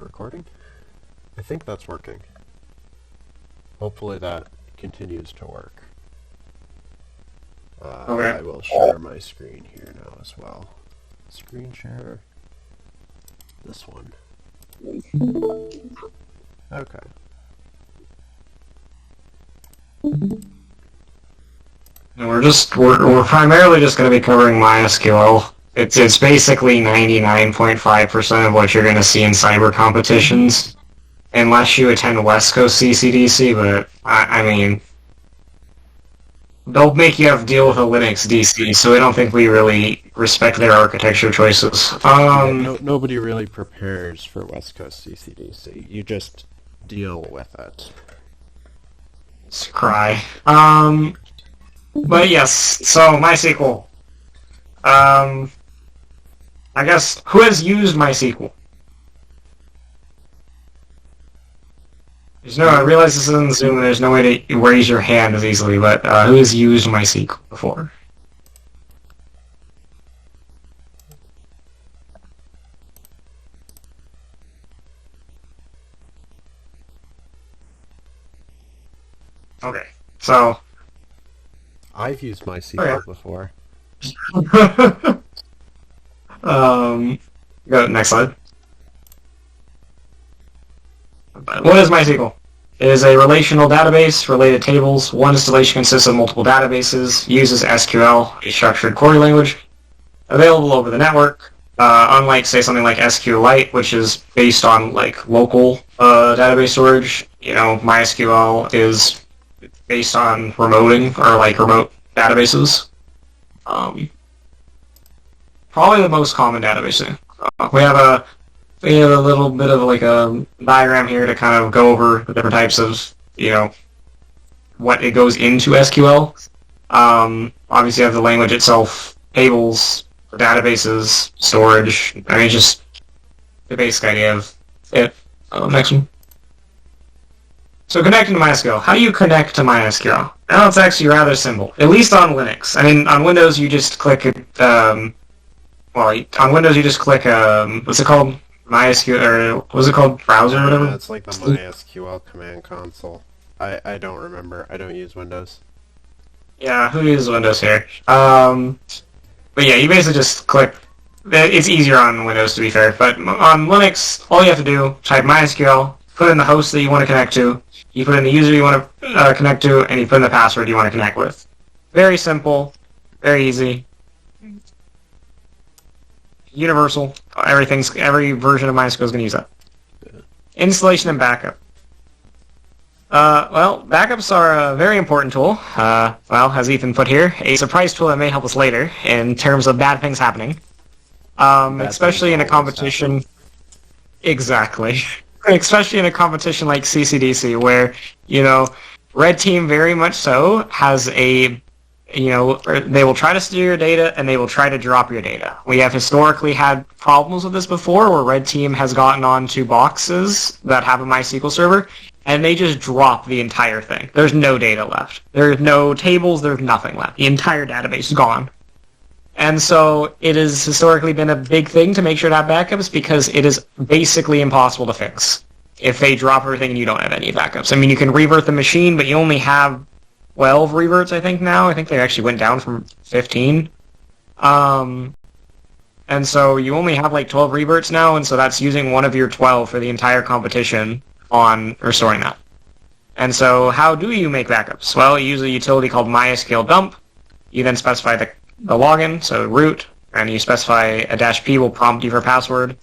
recording. I think that's working. Hopefully that continues to work. Okay. I will share my screen here now as well. Screen share. This one. Okay. And we're primarily just going to be covering MySQL. It's basically 99.5% of what you're going to see in cyber competitions, unless you attend West Coast CCDC. But I mean, they'll make you have to deal with a Linux DC, so I don't think we really respect their architecture choices. Nobody really prepares for West Coast CCDC. You just deal with it. Let's cry. But yes, so MySQL. I guess, who has used MySQL? I realize this isn't Zoom and there's no way to raise your hand as easily, but who has used MySQL before? Okay, so... I've used MySQL before. Go next slide. What is MySQL? It is a relational database, related tables. One installation consists of multiple databases, uses SQL, a structured query language, available over the network. Unlike, say, something like SQLite, which is based on like local database storage, MySQL is based on remoting or like remote databases. Probably the most common database. We have a little bit of like a diagram here to kind of go over the different types of, what it goes into SQL. Obviously you have the language itself, tables, databases, storage. I mean, just the basic idea of it. Next one. So connecting to MySQL. How do you connect to MySQL? Now it's actually rather simple, at least on Linux. I mean, on Windows you just click on Windows you just click, what's it called? MySQL, or what's it called? Browser or whatever? It's like the MySQL command console. I don't remember. I don't use Windows. Yeah, who uses Windows here? But yeah, you basically just click. It's easier on Windows, to be fair, but on Linux, all you have to do, type MySQL, put in the host that you want to connect to, you put in the user you want to connect to, and you put in the password you want to connect with. Very simple, very easy. Universal. Every version of MySQL is going to use that. Installation and backup. Backups are a very important tool. As Ethan put here, a surprise tool that may help us later in terms of bad things happening. Especially in a competition. Exactly. Especially in a competition like CCDC, where, Red Team very much so has a they will try to steal your data and they will try to drop your data. We have historically had problems with this before where Red Team has gotten onto boxes that have a MySQL server and they just drop the entire thing. There's no data left. There's no tables, there's nothing left. The entire database is gone. And so it has historically been a big thing to make sure to have backups because it is basically impossible to fix if they drop everything and you don't have any backups. I mean, you can revert the machine, but you only have 12 reverts, I think, now. I think they actually went down from 15. And so you only have like 12 reverts now, and so that's using one of your 12 for the entire competition on restoring that. And so how do you make backups? Well, you use a utility called MySQL dump. You then specify the login, so root, and you specify a -p will prompt you for password,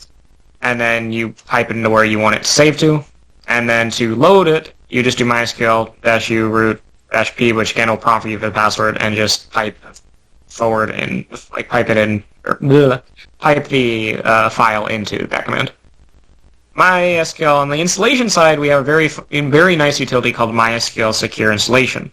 and then you type it into where you want it to save to. And then to load it, you just do MySQL -u root -p, which again will prompt you for the password, and just type forward and type the file into that command. MySQL on the installation side, we have a very nice utility called MySQL Secure Installation.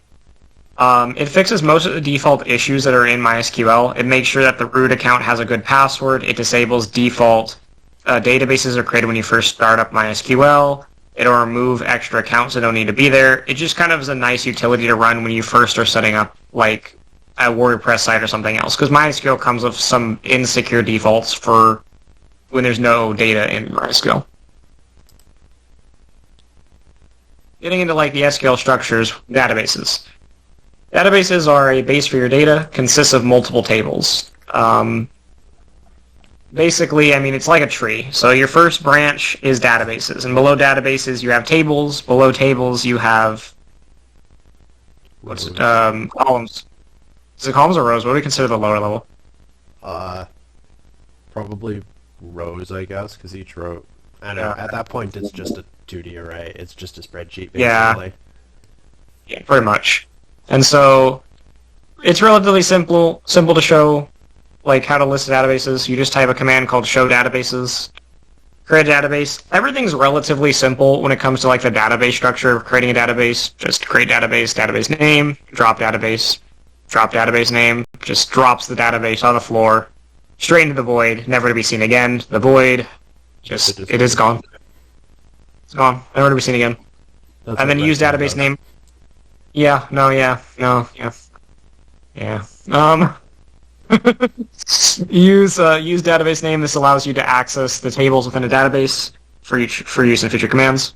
It fixes most of the default issues that are in MySQL. It makes sure that the root account has a good password. It disables default databases that are created when you first start up MySQL. It'll remove extra accounts that don't need to be there. It just kind of is a nice utility to run when you first are setting up, like, a WordPress site or something else. Because MySQL comes with some insecure defaults for when there's no data in MySQL. getting into like the SQL structures, databases. Databases are a base for your data, consists of multiple tables. Basically, I mean, it's like a tree. So your first branch is databases, and below databases you have tables. Below tables you have columns. Is it columns or rows? What do we consider the lower level? Probably rows, I guess, because each row. I don't know. At that point, it's just a 2D array. It's just a spreadsheet, basically. Yeah, pretty much. And so it's relatively simple to show like how to list databases. You just type a command called show databases, create a database. Everything's relatively simple when it comes to like the database structure of creating a database. Just create database, database name, drop database name, just drops the database on the floor, straight into the void, never to be seen again. The void, it is gone. It's gone, never to be seen again. And then use database name. Yeah. Use database name. This allows you to access the tables within a database for use in future commands.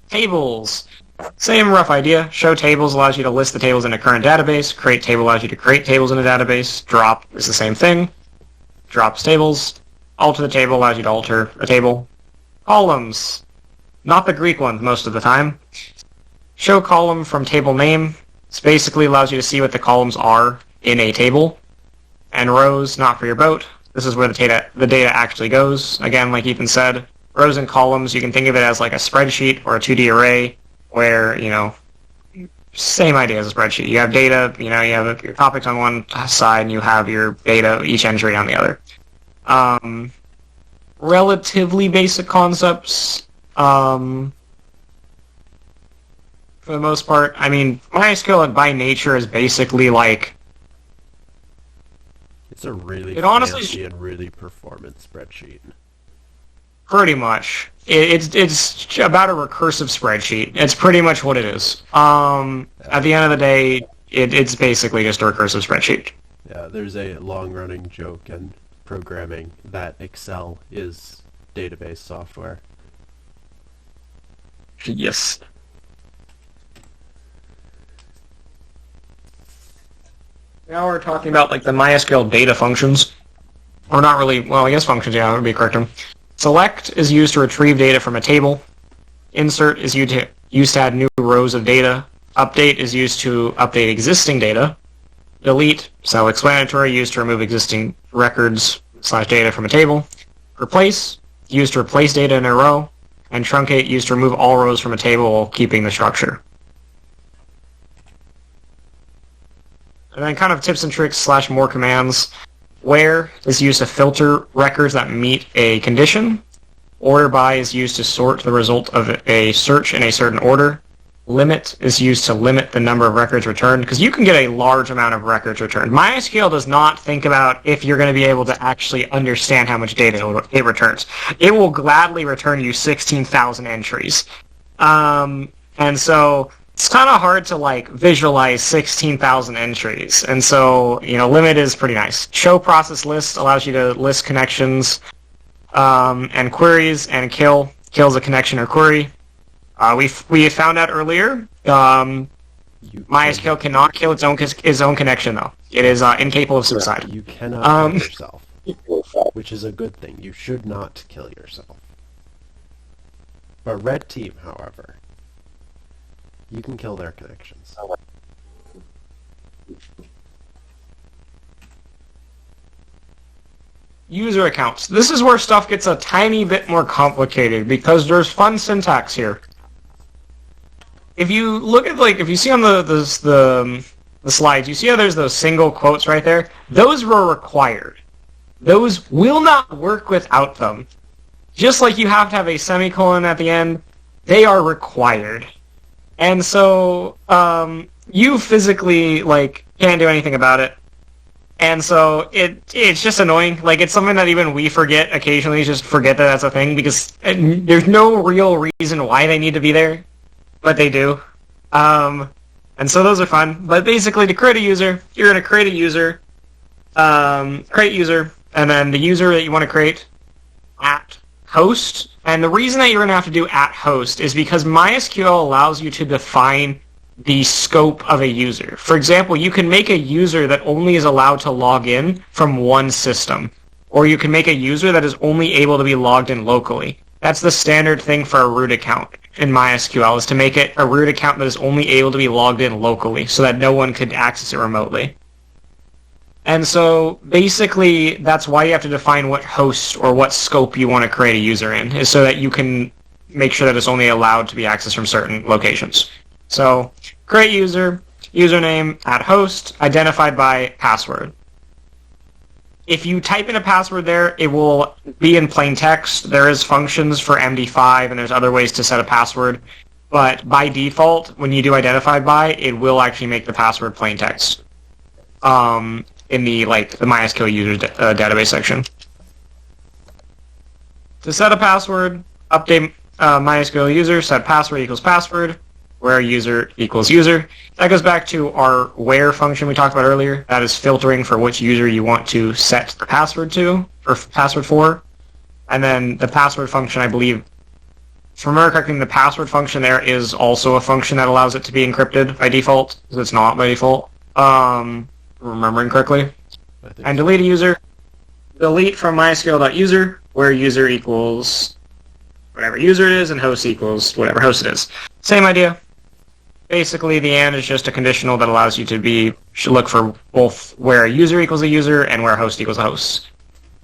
Tables. Same rough idea. Show tables allows you to list the tables in a current database. Create table allows you to create tables in a database. Drop is the same thing. Drops tables. Alter the table allows you to alter a table. Columns. Not the Greek ones most of the time. Show column from table name. This basically allows you to see what the columns are in a table. And rows, not for your boat. This is where the data actually goes. Again, like Ethan said, rows and columns, you can think of it as like a spreadsheet or a 2D array where, same idea as a spreadsheet. You have data, you have your topics on one side and you have your data, each entry on the other. Relatively basic concepts. For the most part, I mean, MySQL by nature is basically like... It's a really fancy and really performant spreadsheet. Pretty much. It's about a recursive spreadsheet. It's pretty much what it is. At the end of the day, it's basically just a recursive spreadsheet. Yeah, there's a long-running joke in programming that Excel is database software. Yes. Now we're talking about like the MySQL data functions. Or not really, well, I guess functions, yeah, that would be correct term. Select is used to retrieve data from a table. Insert is used to add new rows of data. Update is used to update existing data. Delete, self-explanatory, used to remove existing records/data from a table. Replace, used to replace data in a row. And truncate, used to remove all rows from a table while keeping the structure. And then kind of tips and tricks / more commands. Where is used to filter records that meet a condition. Order by is used to sort the result of a search in a certain order. Limit is used to limit the number of records returned, because you can get a large amount of records returned. MySQL does not think about if you're going to be able to actually understand how much data it returns. It will gladly return you 16,000 entries. And so it's kind of hard to like visualize 16,000 entries. And so, limit is pretty nice. Show process list allows you to list connections and queries, and kill is a connection or query. We found out earlier, MySQL cannot kill its own connection, though. It is incapable of suicide. You cannot kill yourself, which is a good thing. You should not kill yourself. But Red Team, however, you can kill their connections. User accounts. This is where stuff gets a tiny bit more complicated, because there's fun syntax here. If you look at, if you see on the slides, you see how there's those single quotes right there? Those were required. Those will not work without them. Just like you have to have a semicolon at the end, they are required. And so, you physically, can't do anything about it. And so, it's just annoying. It's something that even we forget occasionally, just forget that that's a thing, because there's no real reason why they need to be there. But they do. And so those are fun. But basically, to create a user, you're going to create a user, and then the user that you want to create, host, and the reason that you're going to have to do @host is because MySQL allows you to define the scope of a user. For example, you can make a user that only is allowed to log in from one system, or you can make a user that is only able to be logged in locally. That's the standard thing for a root account in MySQL, is to make it a root account that is only able to be logged in locally so that no one could access it remotely. And so basically that's why you have to define what host or what scope you want to create a user in, is so that you can make sure that it's only allowed to be accessed from certain locations. So create user, username, @host, identified by password. If you type in a password there, it will be in plain text. There is functions for MD5 and there's other ways to set a password. But by default, when you do identified by, it will actually make the password plain text. In the MySQL user database section. To set a password, update MySQL user, set password equals password, where user equals user. That goes back to our where function we talked about earlier. That is filtering for which user you want to set the password to, or password for. And then the password function, I believe, if I remember correctly, the password function there is also a function that allows it to be encrypted by default, because it's not by default. Remembering correctly. And delete a user. Delete from MySQL.user, where user equals whatever user it is, and host equals whatever host it is. Same idea. Basically, the and is just a conditional that allows you to look for both where a user equals a user and where a host equals a host.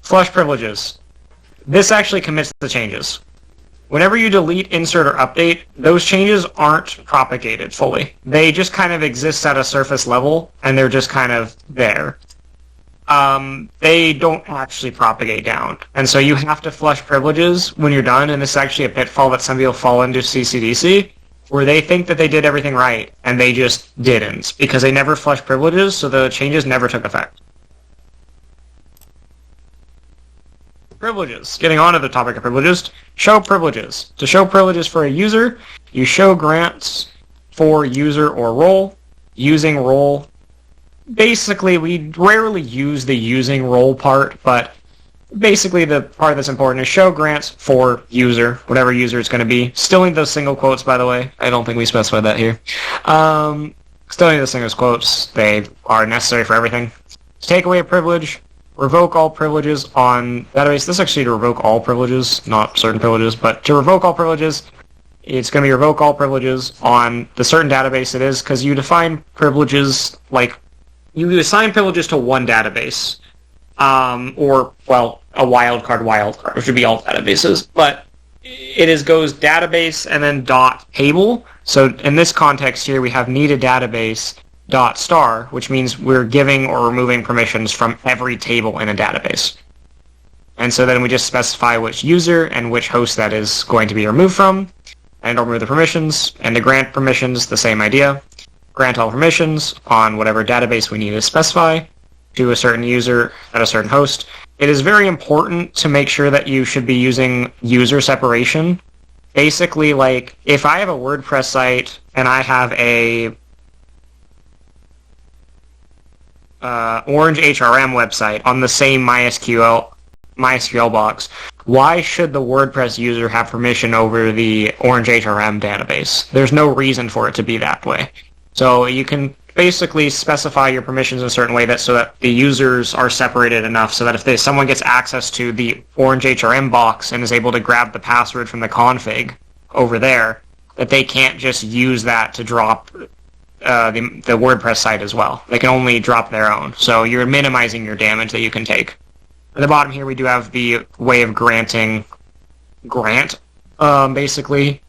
Flush privileges. This actually commits the changes. Whenever you delete, insert, or update, those changes aren't propagated fully. They just kind of exist at a surface level, and they're just kind of there. They don't actually propagate down. And so you have to flush privileges when you're done, and this is actually a pitfall that some people fall into CCDC, where they think that they did everything right, and they just didn't, because they never flushed privileges, so the changes never took effect. Privileges. Getting on to the topic of privileges. Show privileges. To show privileges for a user, you show grants for user or role. Using role. Basically, we rarely use the using role part, but basically the part that's important is show grants for user, whatever user it's going to be. Still need those single quotes, by the way. I don't think we specified that here. Still need those single quotes. They are necessary for everything. To take away a privilege, revoke all privileges on database. This is actually to revoke all privileges, not certain privileges, but to revoke all privileges, it's going to be revoke all privileges on the certain database it is, because you define privileges, you assign privileges to one database, or, well, a wildcard, which would be all databases, but goes database and then .table. So in this context here, we have needed database .star, which means we're giving or removing permissions from every table in a database. And so then we just specify which user and which host that is going to be removed from, and remove the permissions. And to grant permissions, the same idea. Grant all permissions on whatever database we need to specify to a certain user at a certain host. It is very important to make sure that you should be using user separation. Basically, if I have a WordPress site and I have a Orange HRM website on the same MySQL box, why should the WordPress user have permission over the Orange HRM database? There's no reason for it to be that way. So you can basically specify your permissions in a certain way so that the users are separated enough so that if someone gets access to the Orange HRM box and is able to grab the password from the config over there, that they can't just use that to drop the WordPress site as well. They can only drop their own. So you're minimizing your damage that you can take. At the bottom here, we do have the way of granting basically,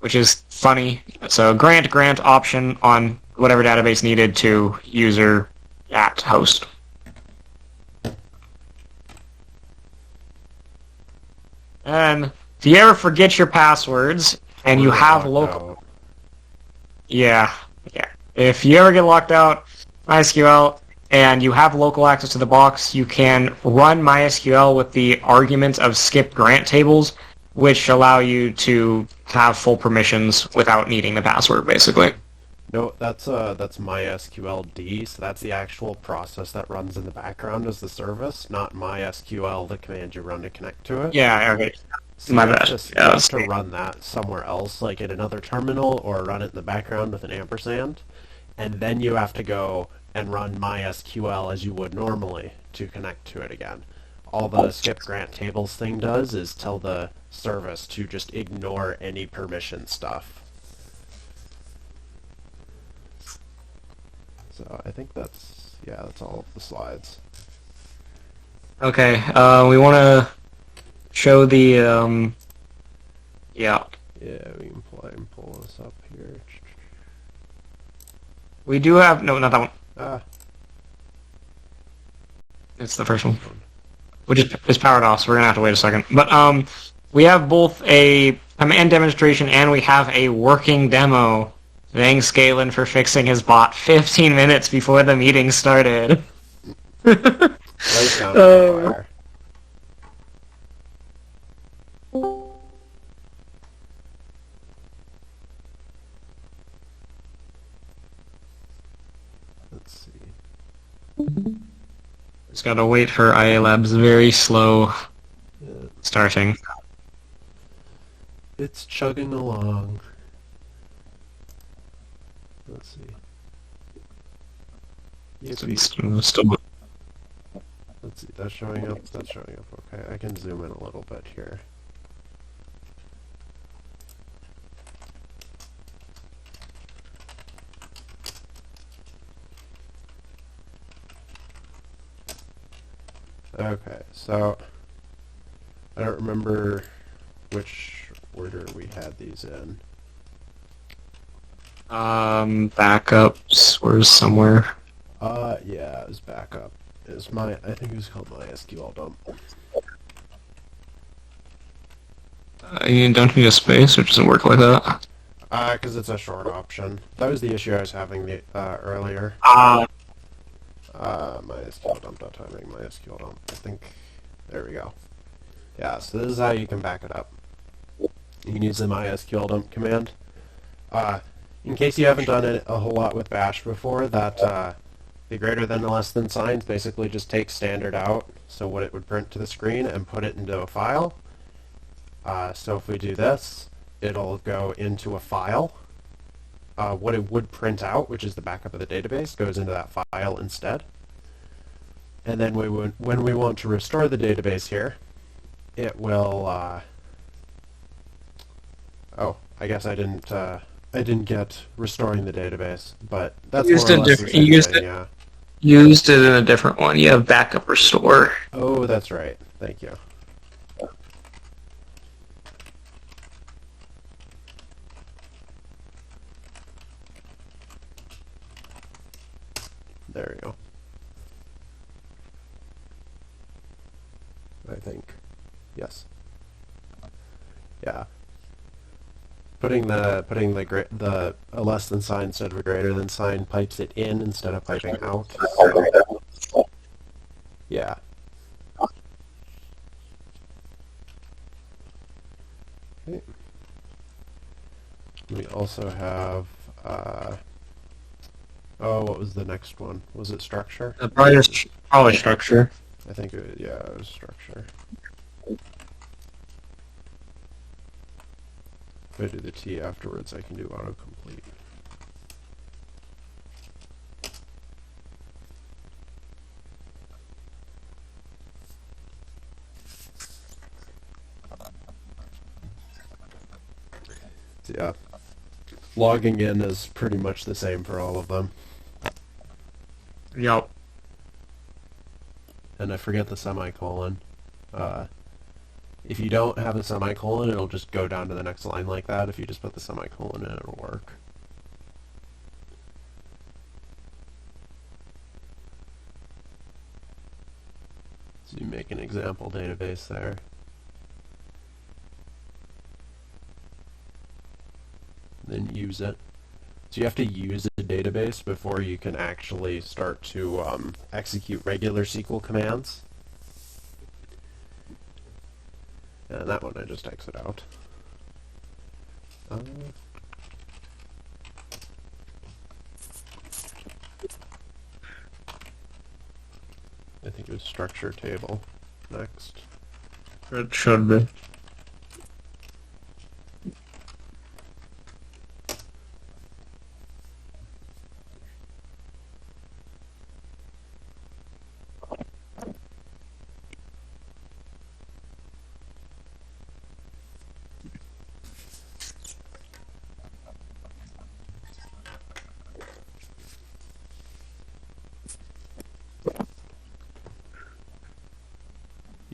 which is funny. So grant option on whatever database needed to user at host. And if you ever forget your passwords and you have local... Yeah. If you ever get locked out, MySQL, and you have local access to the box, you can run MySQL with the argument of skip grant tables, which allow you to have full permissions without needing the password, basically. No, that's MySQL-D, so that's the actual process that runs in the background as the service, not MySQL, the command you run to connect to it. Yeah, okay. So My you have bad. to, Yeah, you have to run that somewhere else, like in another terminal, or run it in the background with an ampersand, and then you have to go and run MySQL as you would normally to connect to it again. All the skip grant tables thing does is tell the service to just ignore any permission stuff. So I think that's all of the slides. Okay, we want to show the, yeah. Yeah, we can pull this up here. We do have, no, not that one. Ah, It's the first one. Which is powered off, so we're going to have to wait a second. But, we have both a command demonstration and we have a working demo. Thanks, Galen, for fixing his bot 15 minutes before the meeting started. right down to the wire. Let's see. Just gotta wait for IA Lab's very slow starting. It's chugging along. Let's see. Still. Let's see, that's showing up, that's showing up. Okay, I can zoom in a little bit here. Okay, so I don't remember which order we had these in. Backups were somewhere. Yeah, it was backup. I think it was called MySQL dump. You don't need a space, which doesn't work like that. Because it's a short option. That was the issue I was having earlier. MySQL dump.timing, MySQL dump. I think, there we go. Yeah, so this is how you can back it up. You can use the MySQL dump command. In case you haven't done it a whole lot with Bash before, that the greater than and less than signs basically just take standard out, so what it would print to the screen, and put it into a file. So if we do this, it'll go into a file. What it would print out, which is the backup of the database, goes into that file instead. And then when we want to restore the database here, it will. Oh, I guess I didn't get restoring the database, but that's more or less the same thing, yeah. Used it in a different one. You have backup restore. Oh, that's right. Thank you. There we go. I think. Yes. Yeah. Putting the a less than sign instead of a greater than sign pipes it in instead of piping out. Yeah. Okay. We also have oh, what was the next one? Was it structure? Probably structure. I think it was structure. If I do the T afterwards, I can do autocomplete. So yeah, logging in is pretty much the same for all of them. Yep. And I forget the semicolon. If you don't have a semicolon, it'll just go down to the next line like that. If you just put the semicolon in, it'll work. So you make an example database there. Then use it. So you have to use a database before you can actually start to execute regular SQL commands. And that one I just exit out. I think it was structure table next. It should be.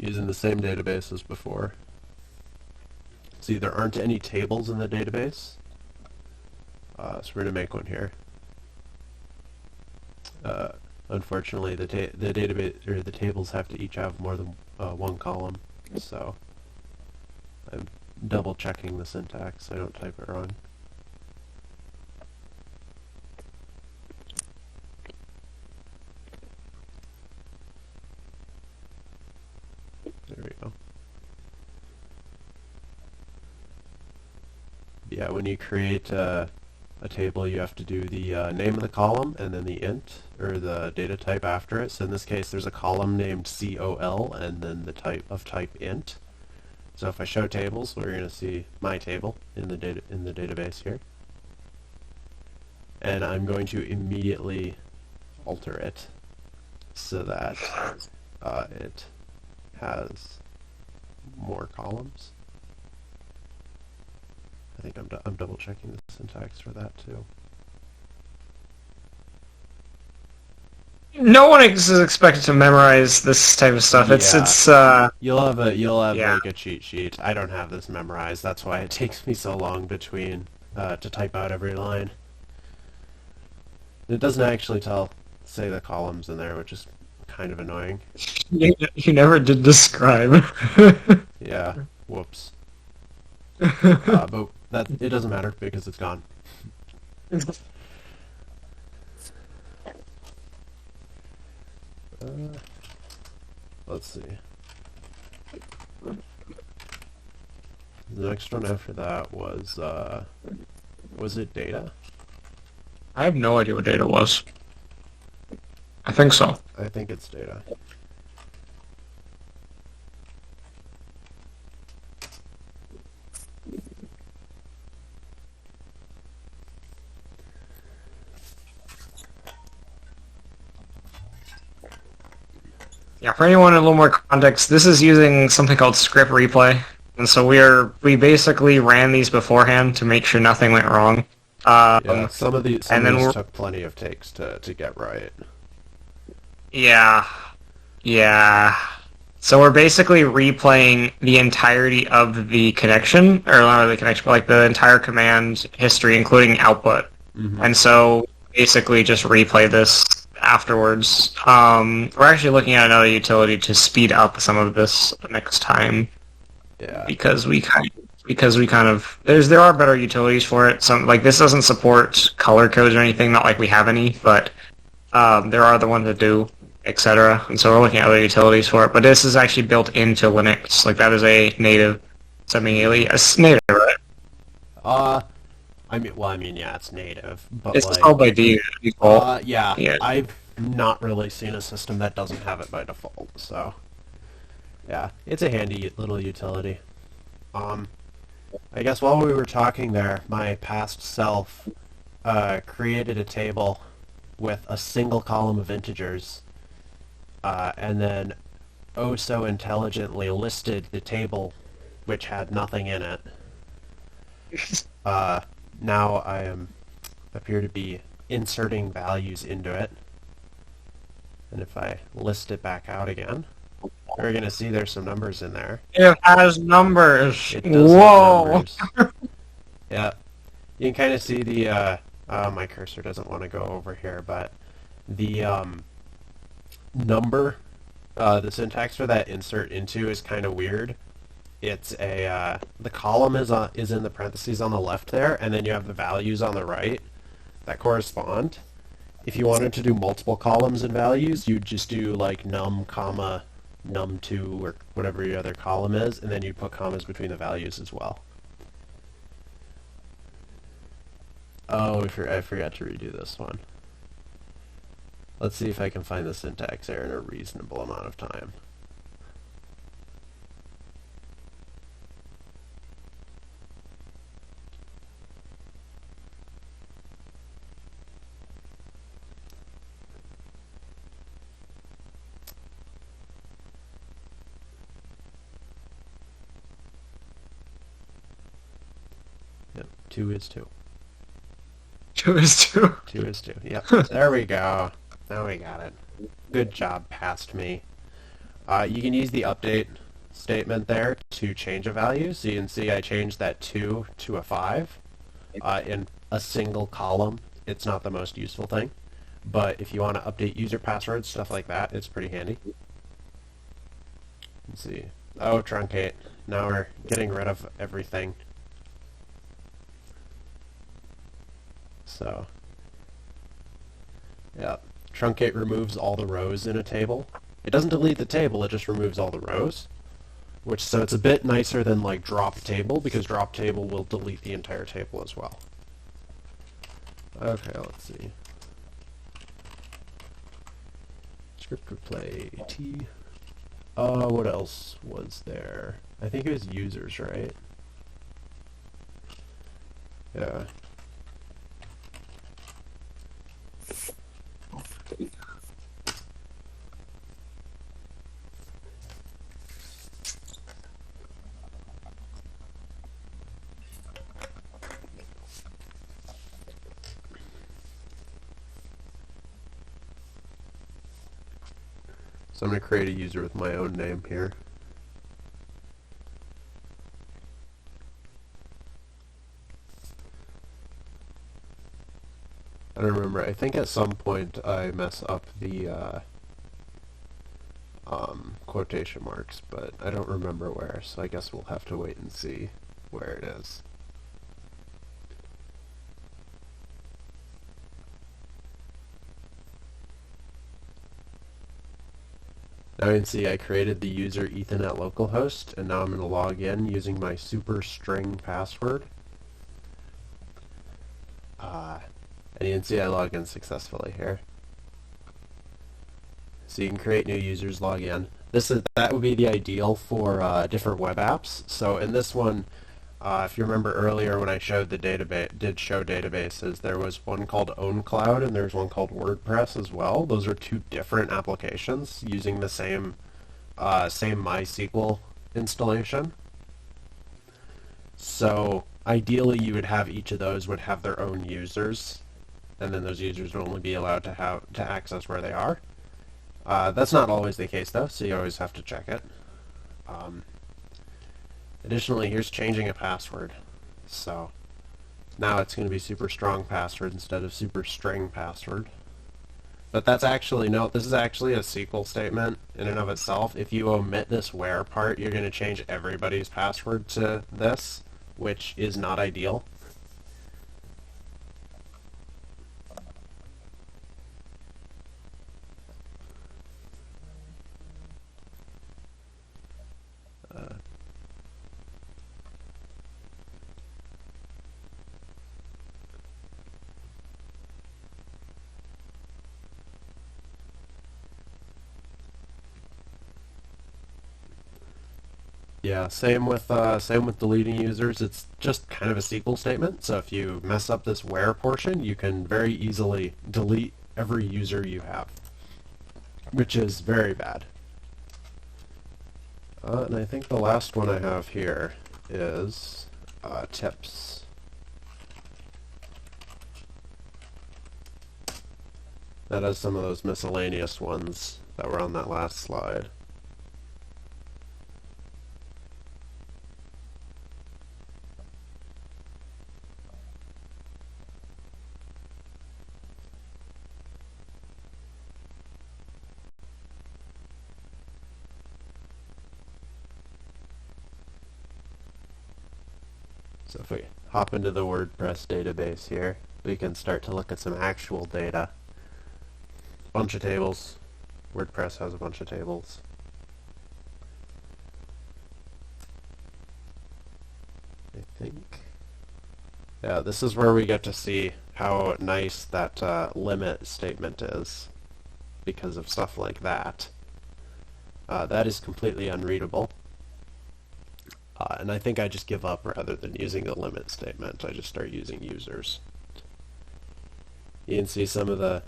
using the same database as before. See, there aren't any tables in the database, so we're going to make one here. Unfortunately, the database or the tables have to each have more than one column, so I'm double checking the syntax so I don't type it wrong. There we go. Yeah, when you create a table, you have to do the name of the column and then the int, or the data type after it. So in this case, there's a column named COL and then the type int. So if I show tables, we're going to see my table in the database here. And I'm going to immediately alter it so that it has more columns. I think I'm double checking the syntax for that too. No one is expected to memorize this type of stuff. Yeah. You'll have yeah. like a cheat sheet. I don't have this memorized. That's why it takes me so long between to type out every line. It doesn't actually say the columns in there, which is kind of annoying. You never did describe. Yeah. Whoops. But it doesn't matter because it's gone. Let's see. The next one after that was it data? I have no idea what data was. I think so. I think it's data. Yeah, for anyone in a little more context, this is using something called script replay. And so we basically ran these beforehand to make sure nothing went wrong. Yeah, some of these took plenty of takes to get right. Yeah. Yeah. So we're basically replaying the entirety of the connection, or not the connection, but like the entire command history, including output. Mm-hmm. And so basically just replay this afterwards. We're actually looking at another utility to speed up some of this next time. Yeah. Because we kind of there are better utilities for it. Some like this doesn't support color codes or anything, not like we have any, but there are the ones that do, etc. And so we're looking at other utilities for it. But this is actually built into Linux. Like that is a native semi-alias. Native, right? I mean, yeah, it's native, but It's installed by default. Yeah, I've not really seen a system that doesn't have it by default, so yeah, it's a handy little utility. I guess while we were talking there, my past self created a table with a single column of integers, and then oh so intelligently listed the table which had nothing in it. Now I appear to be inserting values into it, and if I list it back out again, we're going to see there's some numbers in there. It has numbers. It does Whoa! have numbers. Yeah, you can kind of see the my cursor doesn't want to go over here, but the number, the syntax for that insert into is kind of weird. It's the column is in the parentheses on the left there, and then you have the values on the right that correspond. If you wanted to do multiple columns and values, you'd just do like num, comma, num2, or whatever your other column is, and then you'd put commas between the values as well. Oh, I forgot to redo this one. Let's see if I can find the syntax error in a reasonable amount of time. Yep, 2 is 2. 2 is 2. 2 is 2. Yep. There we go. Now we got it. Good job, past me. You can use the update statement there to change a value. So you can see I changed that 2 to a 5 in a single column. It's not the most useful thing, but if you want to update user passwords, stuff like that, it's pretty handy. Let's see. Oh, truncate. Now we're getting rid of everything. So, yeah, truncate removes all the rows in a table. It doesn't delete the table, it just removes all the rows. So it's a bit nicer than like drop table, because drop table will delete the entire table as well. Okay, let's see. Script replay T. What else was there? I think it was users, right? Yeah. So I'm going to create a user with my own name here. I don't remember. I think at some point I mess up the quotation marks, but I don't remember where, so I guess we'll have to wait and see where it is. Now you can see I created the user Ethan at localhost, and now I'm going to log in using my super string password. And you can see I log in successfully here. So you can create new users, log in. That would be the ideal for different web apps. So in this one, if you remember earlier when I showed the databases, there was one called OwnCloud and there's one called WordPress as well. Those are two different applications using the same MySQL installation. So ideally, you would have each of those would have their own users, and then those users would only be allowed to access where they are. That's not always the case though, so you always have to check it. Additionally, here's changing a password. So now it's going to be super strong password instead of super string password. But that's actually, no, this is actually a SQL statement in and of itself. If you omit this where part, you're going to change everybody's password to this, which is not ideal. Yeah, same with deleting users. It's just kind of a SQL statement. So if you mess up this where portion, you can very easily delete every user you have, which is very bad. And I think the last one I have here is tips. That has some of those miscellaneous ones that were on that last slide. So if we hop into the WordPress database here, we can start to look at some actual data. Bunch of tables. WordPress has a bunch of tables. I think. Yeah, this is where we get to see how nice that limit statement is because of stuff like that. That is completely unreadable. And I think I just give up rather than using the limit statement. I just start using users. You can see some of the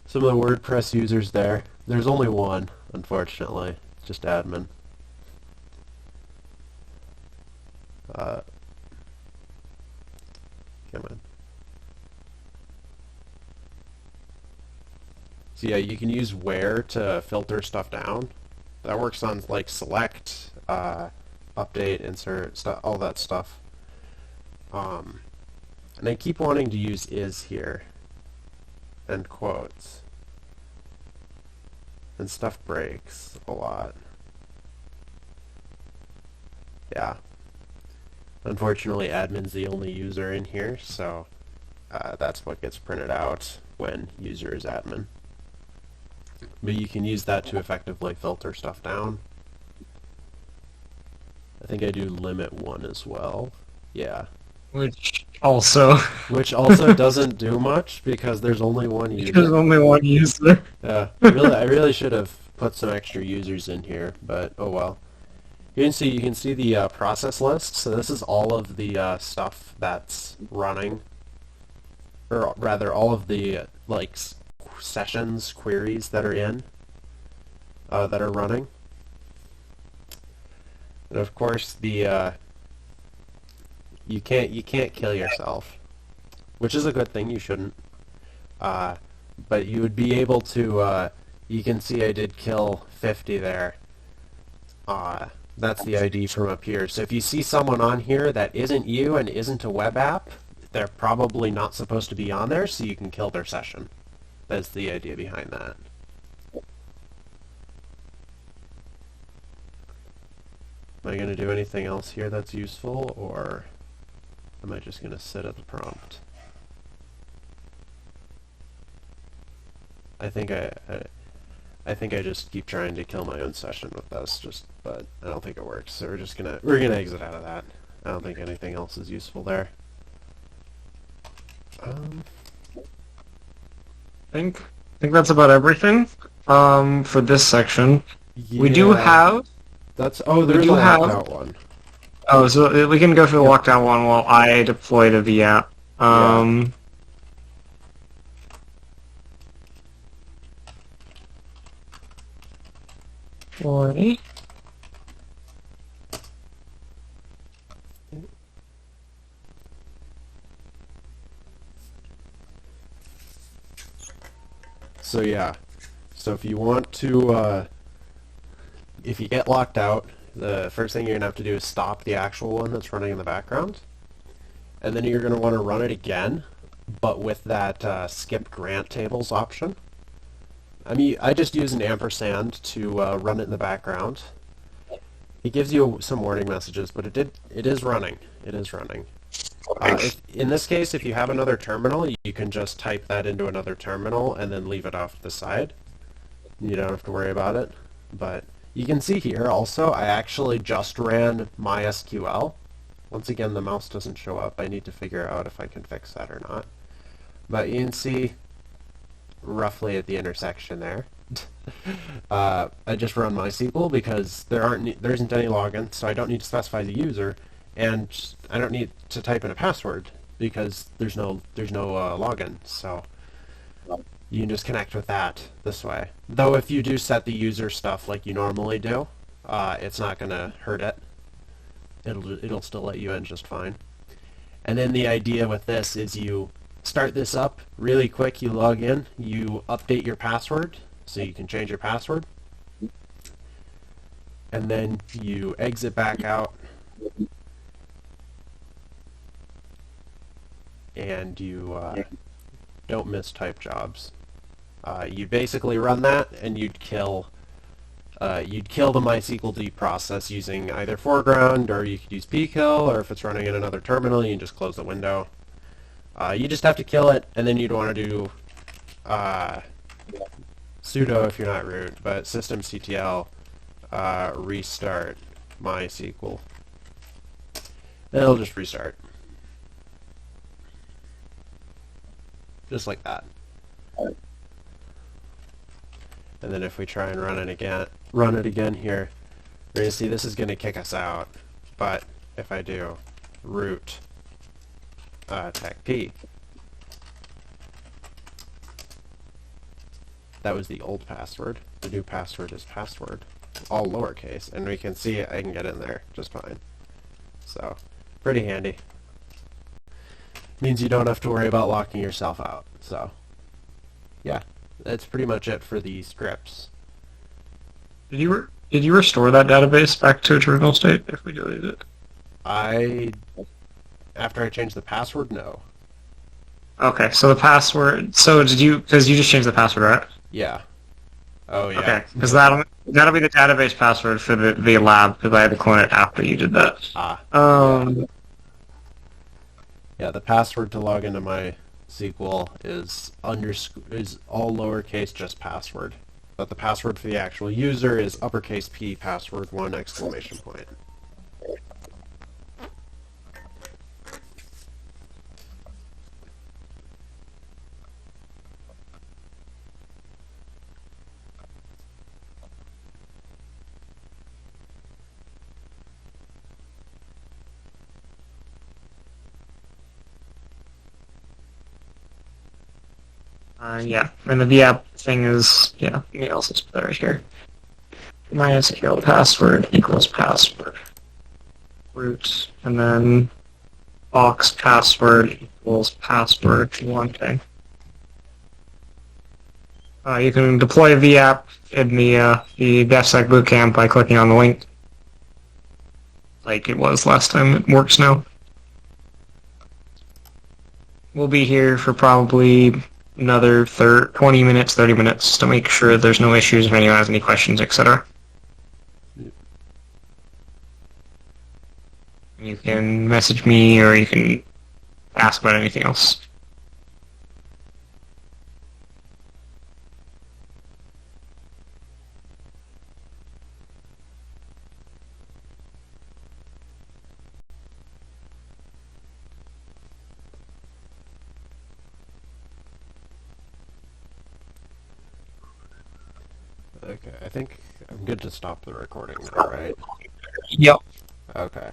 WordPress users there. There's only one, unfortunately, just admin. Come on. So yeah, you can use where to filter stuff down. That works on like select, update, insert, all that stuff. And I keep wanting to use is here, and quotes. And stuff breaks a lot. Yeah. Unfortunately, admin's the only user in here, so that's what gets printed out when user is admin. But you can use that to effectively filter stuff down. I think I do limit 1 as well. Yeah. Which also doesn't do much because there's only one user. There's only one user. Yeah. I really should have put some extra users in here, but oh well. You can see the process list. So this is all of the stuff that's running, or rather, all of the like sessions, queries that are in, that are running. And of course, the you can't kill yourself, which is a good thing. You shouldn't. But you would be able to. You can see I did kill 50 there. That's the ID from up here. So if you see someone on here that isn't you and isn't a web app, they're probably not supposed to be on there, so you can kill their session. That's the idea behind that. Am I going to do anything else here that's useful, or am I just going to sit at the prompt? I think I just keep trying to kill my own session with this, but I don't think it works. So we're gonna exit out of that. I don't think anything else is useful there. I think that's about everything for this section. Yeah, we do have. There's a locked-out one. Oh, so we can go through the lockdown one while I deploy to the app. Yeah. Alrighty. So yeah, so if you want to, if you get locked out, the first thing you're going to have to do is stop the actual one that's running in the background, and then you're going to want to run it again, but with that skip grant tables option. I mean, I just use an ampersand to run it in the background. It gives you some warning messages, but it is running. It is running. In this case, if you have another terminal, you can just type that into another terminal and then leave it off to the side. You don't have to worry about it. But you can see here also, I actually just ran MySQL. Once again, the mouse doesn't show up. I need to figure out if I can fix that or not. But you can see roughly at the intersection there. I just run MySQL because there isn't any login, so I don't need to specify the user, and I don't need to type in a password because there's no login. So you can just connect with that this way. Though if you do set the user stuff like you normally do, it's not going to hurt it. It'll still let you in just fine. And then the idea with this is you start this up really quick, you log in, you update your password, so you can change your password, and then you exit back out, and you don't mistype jobs. You basically run that, and you'd kill the MySQL process using either foreground, or you could use pkill, or if it's running in another terminal, you can just close the window. You just have to kill it, and then you'd want to do sudo if you're not root, but systemctl restart MySQL. And it'll just restart. Just like that. And then if we try and run it again here, we're going to see this is going to kick us out. But if I do root techp, that was the old password. The new password is password, all lowercase, and we can see I can get in there just fine. So, pretty handy. Means you don't have to worry about locking yourself out. So, yeah, that's pretty much it for the scripts. Did you Did you restore that database back to its original state if we deleted it? After I changed the password, no. Okay, so the password. So did you? Because you just changed the password, right? Yeah. Oh, yeah. Okay, because that'll be the database password for the lab. Because I had to clone it after you did that. Yeah, the password to log into MySQL is all lowercase, just password. But the password for the actual user is uppercase P password 1 exclamation point. Yeah, and the VApp thing is, yeah, let me also put that right here. MySQL password equals password. Root, and then box password equals password one thing. You can deploy a VApp in the Defsec Bootcamp by clicking on the link, like it was last time. It works now. We'll be here for probably another 20 minutes, 30 minutes to make sure there's no issues if anyone has any questions, etc. You can message me or you can ask about anything else. Okay, I think I'm good to stop the recording now, right? Yep. Okay.